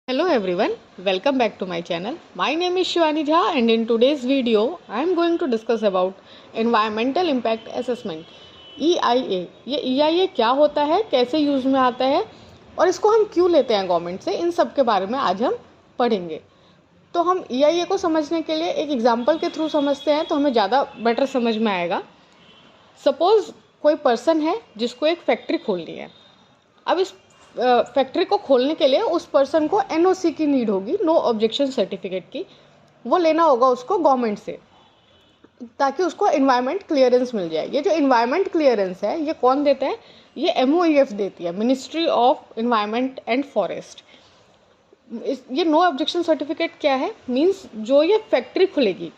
Hello everyone, welcome back to my channel. My name is Shivani Jha and in today's video I am going to discuss about Environmental Impact Assessment EIA. ये EIA क्या होता है, कैसे use में आता है और इसको हम क्यों लेते हैं गवर्नमेंट से, इन सब के बारे में आज हम पढ़ेंगे। तो हम EIA को समझने के लिए एक एग्जाम्पल के थ्रू समझते हैं तो हमें ज़्यादा बेटर समझ में आएगा। सपोज़ कोई पर्सन है जिसको एक फैक्ट्री खोलनी है। अब इस फैक्ट्री को खोलने के लिए उस पर्सन को NOC की नीड होगी, नो ऑब्जेक्शन सर्टिफिकेट की। वो लेना होगा उसको गवर्नमेंट से ताकि उसको इन्वायरमेंट क्लियरेंस मिल जाए। ये जो इन्वायरमेंट क्लियरेंस है ये कौन देता है? ये MOEF देती है, ministry of environment and forest. ये नो ऑब्जेक्शन सर्टिफिकेट क्या है? मीन्स जो ये फैक्ट्री खुलेगी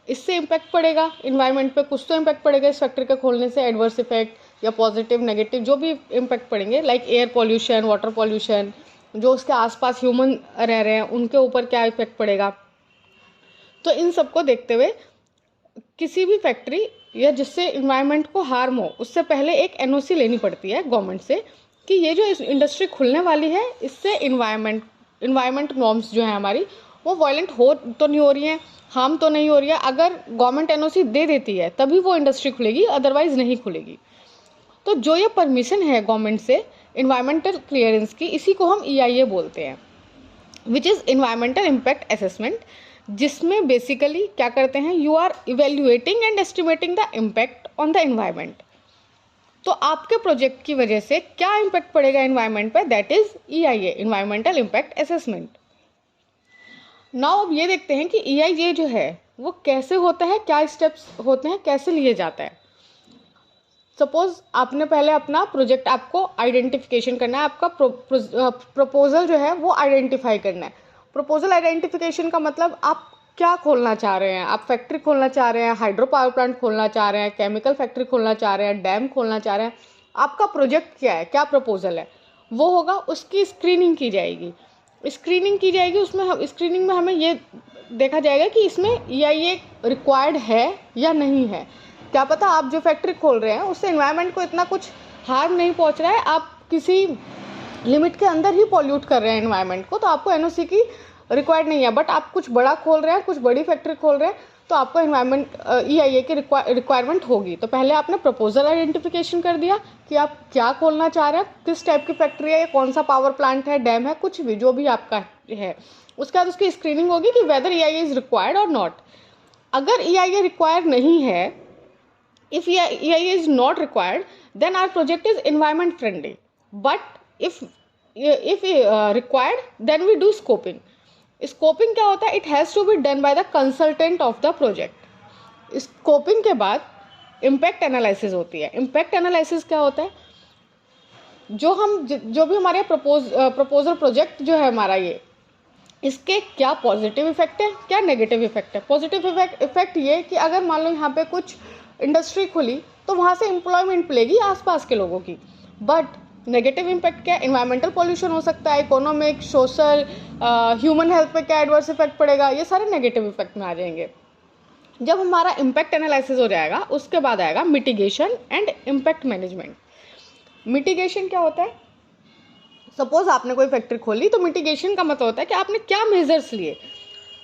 इससे इम्पैक्ट पड़ेगा इन्वायरमेंट पे, कुछ तो इम्पैक्ट पड़ेगा इस फैक्ट्री के खोलने से, एडवर्स इफेक्ट या पॉजिटिव नेगेटिव जो भी इम्पैक्ट पड़ेंगे, like air pollution, water pollution, जो उसके आसपास ह्यूमन रह रहे हैं उनके ऊपर क्या इफेक्ट पड़ेगा। तो इन सबको देखते हुए किसी भी फैक्ट्री या जिससे इन्वायरमेंट को हार्म हो उससे पहले एक NOC लेनी पड़ती है गवर्नमेंट से कि ये जो इंडस्ट्री खुलने वाली है इससे इन्वायरमेंट नॉर्म्स जो है हमारी वो वायलेंट हो तो नहीं हो रही हैं, हार्म तो नहीं हो रही है। अगर गवर्नमेंट NOC दे देती है तभी वो इंडस्ट्री खुलेगी, अदरवाइज नहीं खुलेगी। तो जो ये परमिशन है गवर्नमेंट से इन्वायरमेंटल क्लियरेंस की, इसी को हम EIA बोलते हैं, which is environmental impact assessment, जिसमें बेसिकली क्या करते हैं, you are evaluating and estimating the impact on the environment. तो आपके प्रोजेक्ट की वजह से क्या इम्पैक्ट पड़ेगा इन्वायरमेंट पर, that is EIA, environmental impact assessment. Now अब ये देखते हैं कि EIA जो है वो कैसे होता है, क्या स्टेप्स होते हैं, कैसे लिए जाता है। सपोज आपने पहले अपना प्रोजेक्ट, आपको आइडेंटिफिकेशन करना है, आपका प्रपोजल जो है वो आइडेंटिफाई करना है। प्रपोजल आइडेंटिफिकेशन का मतलब आप क्या खोलना चाह रहे हैं। आप फैक्ट्री खोलना चाह रहे हैं, हाइड्रो पावर प्लांट खोलना चाह रहे हैं, केमिकल फैक्ट्री खोलना चाह रहे हैं, डैम खोलना चाह रहे हैं, आपका प्रोजेक्ट क्या है, क्या प्रपोजल है वो होगा। उसकी स्क्रीनिंग की जाएगी, उसमें स्क्रीनिंग में हमें ये देखा जाएगा कि इसमें EIA रिक्वायर्ड है या नहीं है। क्या पता आप जो फैक्ट्री खोल रहे हैं उससे एनवायरनमेंट को इतना कुछ हार्म नहीं पहुंच रहा है, आप किसी लिमिट के अंदर ही पॉल्यूट कर रहे हैं एनवायरनमेंट को, तो आपको NOC की रिक्वायर्ड नहीं है। बट आप कुछ बड़ा खोल रहे हैं, कुछ बड़ी फैक्ट्री खोल रहे हैं, तो आपको एनवायरनमेंट EIA की रिक्वायरमेंट होगी। तो पहले आपने प्रपोजल आइडेंटिफिकेशन कर दिया कि आप क्या खोलना चाह रहे हैं, किस टाइप की फैक्ट्री है, कौन सा पावर प्लांट है, डैम है, कुछ भी जो भी आपका है। उसके बाद उसकी स्क्रीनिंग होगी कि वेदर EIA इज रिक्वायर्ड और नॉट। अगर EIA रिक्वायर्ड नहीं है, if EIA is not required, then our project is environment friendly. But if required, then we do scoping. Scoping क्या होता है? It has to be done by the consultant of the project. Scoping के बाद impact analysis होती है। Impact analysis क्या होता है? जो भी हमारे प्रपोजल प्रोजेक्ट जो है हमारा, ये इसके क्या पॉजिटिव इफेक्ट है, क्या नेगेटिव इफेक्ट है। पॉजिटिव इफेक्ट ये कि अगर मान लो यहाँ पे कुछ इंडस्ट्री खुली तो वहाँ से एम्प्लॉयमेंट मिलेगी आसपास के लोगों की। बट नेगेटिव इम्पैक्ट क्या? इन्वायरमेंटल पॉल्यूशन हो सकता है, इकोनॉमिक, सोशल, ह्यूमन हेल्थ पे क्या एडवर्स इफेक्ट पड़ेगा, ये सारे नेगेटिव इफेक्ट में आ जाएंगे। जब हमारा इम्पैक्ट एनालिसिस हो जाएगा उसके बाद आएगा mitigation and impact management. Mitigation क्या होता है? सपोज आपने कोई फैक्ट्री खोली तो मिटिगेशन का मतलब होता है कि आपने क्या मेजर्स लिए,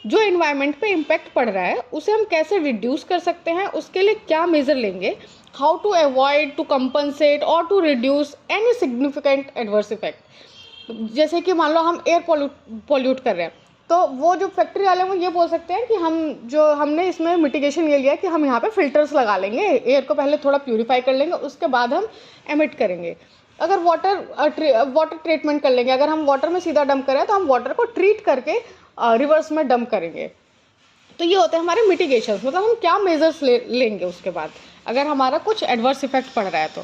जो एनवायरनमेंट पे इम्पैक्ट पड़ रहा है उसे हम कैसे रिड्यूस कर सकते हैं, उसके लिए क्या मेजर लेंगे, how to avoid, to compensate और to reduce any significant adverse effect. जैसे कि मान लो हम एयर पॉल्यूट कर रहे हैं, तो वो जो फैक्ट्री वाले वो ये बोल सकते हैं कि हमने इसमें मिटिगेशन ये लिया कि हम यहाँ पे फिल्टर्स लगा लेंगे, एयर को पहले थोड़ा प्यूरिफाई कर लेंगे, उसके बाद हम एमिट करेंगे। अगर वाटर ट्रीटमेंट कर लेंगे, अगर हम वाटर में सीधा डंप करें तो हम वाटर को ट्रीट करके रिवर्स में डंप करेंगे। तो ये होते हैं हमारे मिटिगेशन, मतलब हम क्या मेजर्स लेंगे उसके बाद अगर हमारा कुछ एडवर्स इफेक्ट पड़ रहा है। तो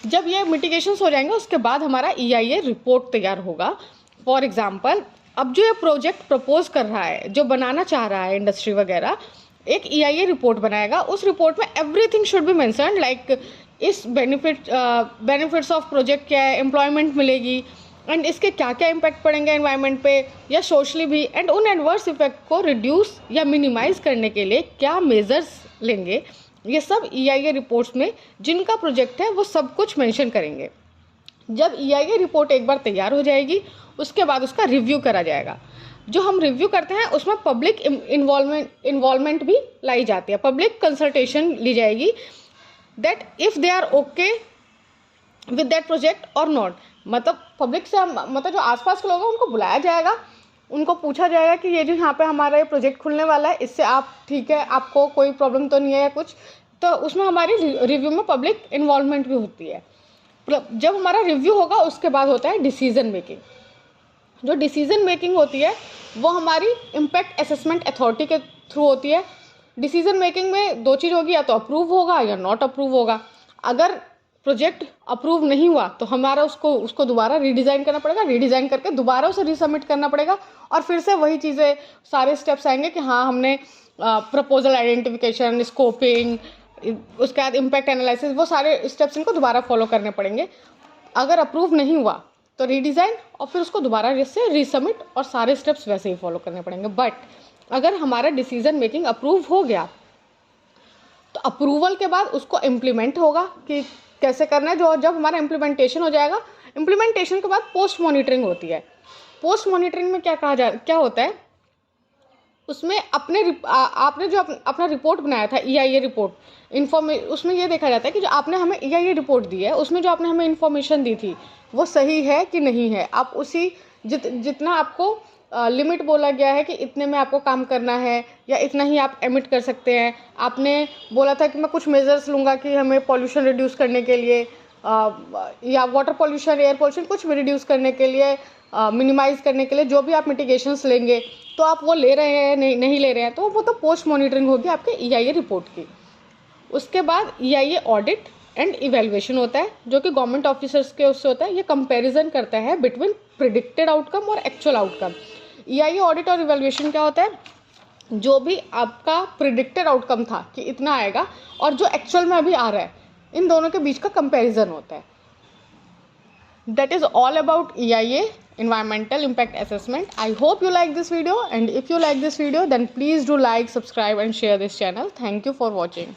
जब ये मिटिगेशंस हो जाएंगे उसके बाद हमारा EIA रिपोर्ट तैयार होगा। फॉर एग्जांपल, अब जो ये प्रोजेक्ट प्रपोज कर रहा है, जो बनाना चाह रहा है इंडस्ट्री वगैरह, एक EIA रिपोर्ट बनाएगा। उस रिपोर्ट में everything should be mentioned, like इस बेनिफिट्स ऑफ प्रोजेक्ट क्या है, एम्प्लॉयमेंट मिलेगी एंड इसके क्या क्या इम्पैक्ट पड़ेंगे एनवायरनमेंट पे या सोशली भी, एंड उन एडवर्स इफेक्ट को रिड्यूस या मिनिमाइज करने के लिए क्या मेजर्स लेंगे, ये सब EIA रिपोर्ट्स में जिनका प्रोजेक्ट है वो सब कुछ मेंशन करेंगे। जब EIA रिपोर्ट एक बार तैयार हो जाएगी, उसके बाद उसका रिव्यू करा जाएगा। जो हम रिव्यू करते हैं उसमें पब्लिक इन्वॉल्वमेंट भी लाई जाती है, पब्लिक कंसल्टेशन ली जाएगी, that if they are okay with that project और नॉट। मतलब पब्लिक से मतलब जो आसपास के लोग हैं उनको बुलाया जाएगा, उनको पूछा जाएगा कि ये जो यहाँ पे हमारा ये प्रोजेक्ट खुलने वाला है, इससे आप ठीक है, आपको कोई प्रॉब्लम तो नहीं है या कुछ। तो उसमें हमारी रिव्यू में पब्लिक इन्वॉल्वमेंट भी होती है। जब हमारा रिव्यू होगा उसके बाद होता है डिसीजन मेकिंग। जो डिसीजन मेकिंग होती है वो हमारी इम्पैक्ट असेसमेंट अथॉरिटी के थ्रू होती है। डिसीजन मेकिंग में दो चीज़ होगी, या तो अप्रूव होगा या नॉट अप्रूव होगा। अगर प्रोजेक्ट अप्रूव नहीं हुआ तो हमारा उसको दोबारा रीडिज़ाइन करना पड़ेगा, रीडिज़ाइन करके दोबारा उसे रीसबमिट करना पड़ेगा, और फिर से वही चीज़ें सारे स्टेप्स आएंगे कि हाँ हमने प्रपोजल आइडेंटिफिकेशन, स्कोपिंग, उसके बाद इम्पैक्ट एनालिसिस, वो सारे स्टेप्स इनको दोबारा फॉलो करने पड़ेंगे। अगर अप्रूव नहीं हुआ तो रीडिज़ाइन और फिर उसको दोबारा से रीसबमिट, और सारे स्टेप्स वैसे ही फॉलो करने पड़ेंगे। बट अगर हमारा डिसीजन मेकिंग अप्रूव हो गया तो अप्रूवल के बाद उसको इम्प्लीमेंट होगा कि कैसे करना है। जो जब हमारा इम्प्लीमेंटेशन हो जाएगा, इम्प्लीमेंटेशन के बाद पोस्ट मॉनिटरिंग होती है। पोस्ट मॉनिटरिंग में क्या होता है, उसमें आपने जो अपना रिपोर्ट बनाया था, EIA रिपोर्ट, उसमें ये देखा जाता है कि जो आपने हमें EIA रिपोर्ट दी है उसमें जो आपने हमें इन्फॉर्मेशन दी थी वो सही है कि नहीं है। आप उसी जितना आपको लिमिट बोला गया है कि इतने में आपको काम करना है या इतना ही आप एमिट कर सकते हैं। आपने बोला था कि मैं कुछ मेजर्स लूँगा कि हमें पॉल्यूशन रिड्यूस करने के लिए या वाटर पॉल्यूशन, एयर पॉल्यूशन, कुछ भी रिड्यूस करने के लिए, मिनिमाइज़ करने के लिए जो भी आप मिटिगेशंस लेंगे, तो आप वो ले रहे हैं नहीं ले रहे हैं, तो वो तो पोस्ट मॉनिटरिंग होगी आपके EIA रिपोर्ट की। उसके बाद EIA ऑडिट एंड इवेल्युएशन होता है, जो कि गवर्नमेंट ऑफिसर्स के उससे होता है। ये कंपैरिजन करता है बिटवीन प्रिडिक्टेड आउटकम और एक्चुअल आउटकम। EIA ऑडिट और इवेल्युएशन क्या होता है, जो भी आपका प्रिडिक्टेड आउटकम था कि इतना आएगा और जो एक्चुअल में अभी आ रहा है, इन दोनों के बीच का कंपैरिजन होता है। That is all about EIA, Environmental Impact Assessment. I hope you like this video, and if you like this video then please do like, subscribe and share this channel. Thank you for watching.